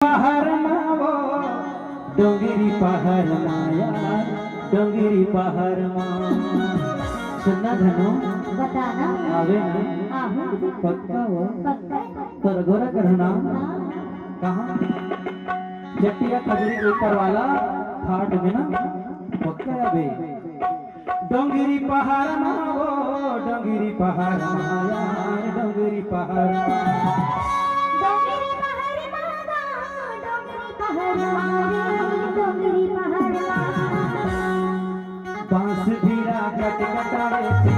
पहाड़ मावो डोंगरी पहाड़ माया डोंगरी पहाड़ माँ सुनना धनो बताना आवे ना आहो पक्का वो पक्का तर गोरा करना कहाँ जटिया खजरी ऊपर वाला घाट में ना पक्का आवे डोंगरी पहाड़ मावो डोंगरी पहाड़ माया डोंगरी पहाड़ डोंगरी पहाड़ मावा डोंगरी पहाड़ मारे डोंगरी पहाड़ बांस भीरा कट कटावे